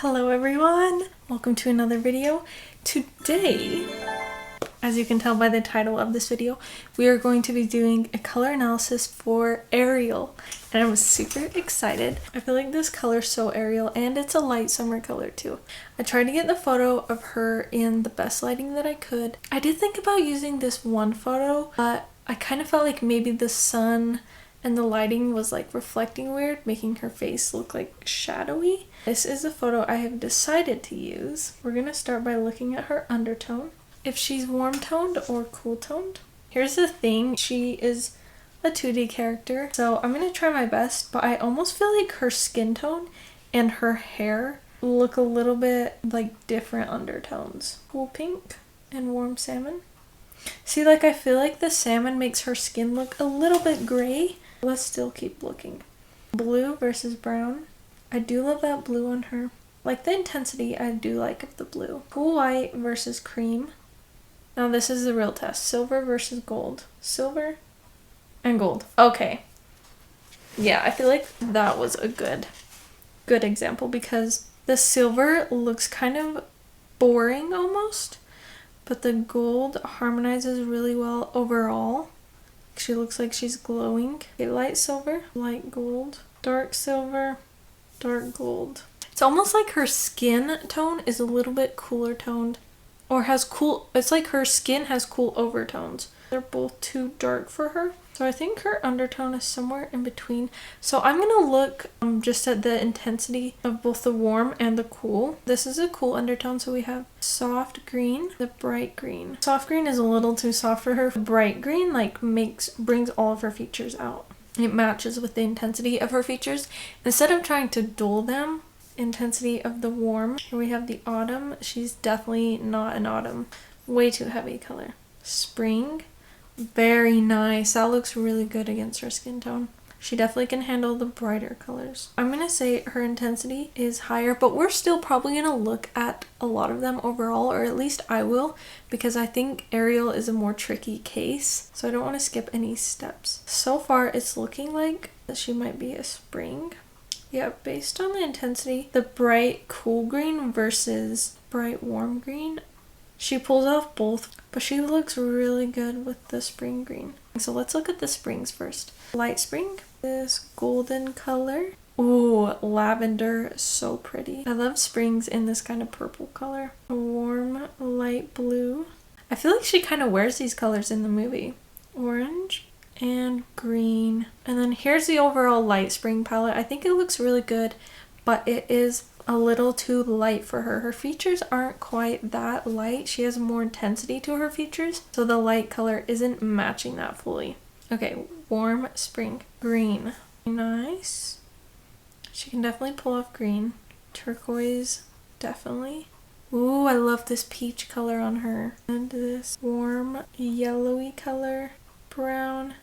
Hello everyone! Welcome to another video. Today, as you can tell by the title of this video, we are going to be doing a color analysis for Ariel. And I was super excited. I feel like this color is so Ariel, and it's a light summer color too. I tried to get the photo of her in the best lighting that I could. I did think about using this one photo, but I kind of felt like maybe the sun and the lighting was like reflecting weird, making her face look like shadowy. This is a photo I have decided to use. We're gonna start by looking at her undertone, if she's warm toned or cool toned. Here's the thing, she is a 2D character, so I'm gonna try my best, but I almost feel like her skin tone and her hair look a little bit like different undertones. Cool pink and warm salmon. See, like I feel like the salmon makes her skin look a little bit gray. Let's still keep looking. Blue versus brown. I do love that blue on her. Like the intensity I do like of the blue. Cool white versus cream. Now this is the real test. Silver versus gold. Silver and gold. Okay. Yeah, I feel like that was a good example because the silver looks kind of boring almost, but the gold harmonizes really well overall. She looks like she's glowing. Okay, light silver, light gold, dark silver, dark gold. It's almost like her skin tone is a little bit cooler toned, or has cool, it's like her skin has cool overtones. They're both too dark for her. So I think her undertone is somewhere in between. So I'm gonna look just at the intensity of both the warm and the cool. This is a cool undertone, so we have soft green, the bright green. Soft green is a little too soft for her. Bright green like brings all of her features out. It matches with the intensity of her features. Instead of trying to dull them, intensity of the warm. Here we have the autumn. She's definitely not an autumn. Way too heavy color. Spring. Very nice. That looks really good against her skin tone. She definitely can handle the brighter colors. I'm gonna say her intensity is higher, but we're still probably gonna look at a lot of them overall, or at least I will, because I think Ariel is a more tricky case, so I don't want to skip any steps. So far it's looking like she might be a spring. Yeah, based on the intensity, the bright cool green versus bright warm green, she pulls off both, but she looks really good with the spring green. So let's look at the springs first. Light spring, this golden color. Ooh, lavender, so pretty. I love springs in this kind of purple color. A warm light blue. I feel like she kind of wears these colors in the movie. Orange and green. And then here's the overall light spring palette. I think it looks really good, but it is a little too light for her. Her features aren't quite that light. She has more intensity to her features, so the light color isn't matching that fully. Okay, warm spring. Green. Nice. She can definitely pull off green. Turquoise, definitely. Ooh, I love this peach color on her. And this warm yellowy color. Brown.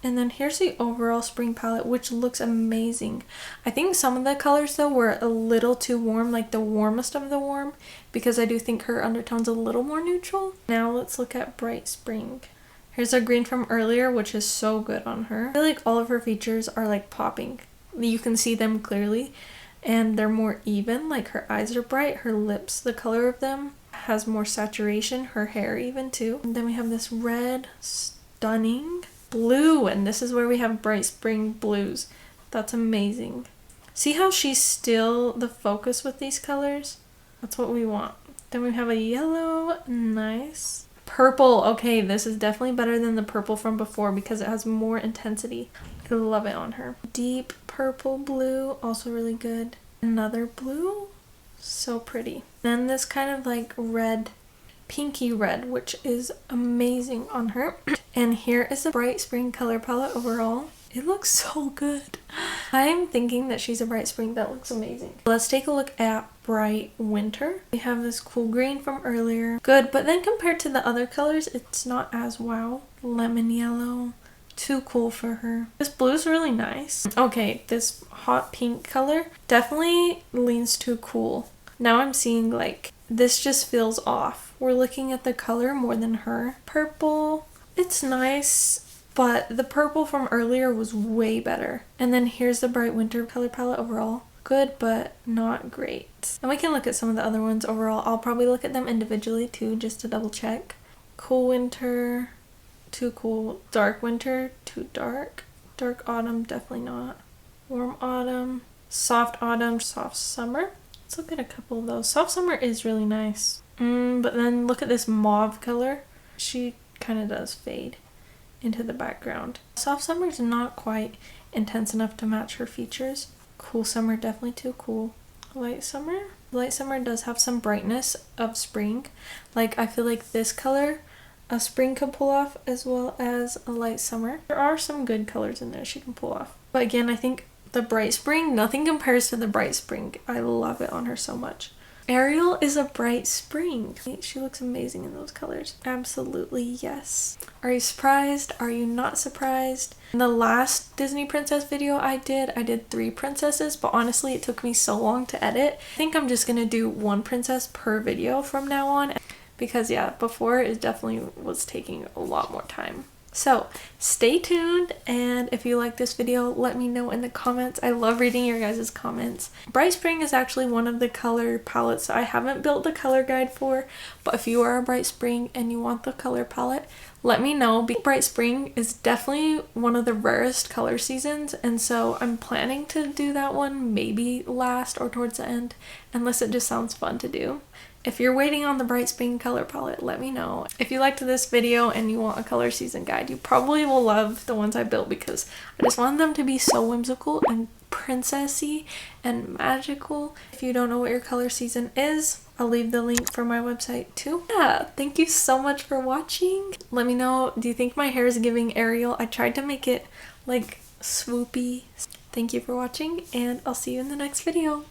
And then here's the overall spring palette, which looks amazing. I think some of the colors though were a little too warm, like the warmest of the warm, because I do think her undertone's a little more neutral. Now let's look at bright spring. Here's our green from earlier, which is so good on her. I feel like all of her features are like popping. You can see them clearly and they're more even, like her eyes are bright, her lips, the color of them has more saturation, her hair even too. And then we have this red, stunning blue, and this is where we have bright spring blues. That's amazing. See how she's still the focus with these colors? That's what we want. Then we have a yellow, nice. Purple, okay, this is definitely better than the purple from before because it has more intensity. I love it on her. Deep purple blue, also really good. Another blue, so pretty. Then this kind of like red, pinky red, which is amazing on her. And here is the bright spring color palette overall. It looks so good. I'm thinking that she's a bright spring. That looks amazing. Let's take a look at bright winter. We have this cool green from earlier. Good, but then compared to the other colors, it's not as wow. Lemon yellow. Too cool for her. This blue is really nice. Okay, this hot pink color definitely leans too cool. Now I'm seeing like this just feels off. We're looking at the color more than her. Purple. It's nice, but the purple from earlier was way better. And then here's the bright winter color palette overall. good but not great. And we can look at some of the other ones overall. I'll probably look at them individually too, just to double check. Cool winter, too cool. Dark winter, too dark. Dark autumn, definitely not. Warm autumn, soft summer. Let's look at a couple of those. Soft summer is really nice. But then look at this mauve color. She kind of does fade into the background. Soft summer is not quite intense enough to match her features. Cool summer, definitely too cool. Light summer does have some brightness of spring. Like, I feel like this color a spring could pull off, as well as a light summer. There are some good colors in there she can pull off. But again, I think the bright spring, nothing compares to the bright spring. I love it on her so much. Ariel is a bright spring. She looks amazing in those colors. Absolutely yes. Are you surprised? Are you not surprised? In the last Disney princess video I did 3 princesses, but honestly it took me so long to edit. I think I'm just gonna do 1 princess per video from now on, because yeah, before it definitely was taking a lot more time. So stay tuned, and if you like this video, let me know in the comments. I love reading your guys' comments. Bright Spring is actually one of the color palettes I haven't built the color guide for, but if you are a Bright Spring and you want the color palette, let me know. Bright Spring is definitely one of the rarest color seasons, and so I'm planning to do that one maybe last or towards the end, unless it just sounds fun to do. If you're waiting on the Bright Spring color palette, let me know. If you liked this video and you want a color season guide, you probably will love the ones I built, because I just wanted them to be so whimsical and princessy and magical. If you don't know what your color season is, I'll leave the link for my website too. Yeah, thank you so much for watching. Let me know, do you think my hair is giving Ariel? I tried to make it like swoopy. Thank you for watching, and I'll see you in the next video.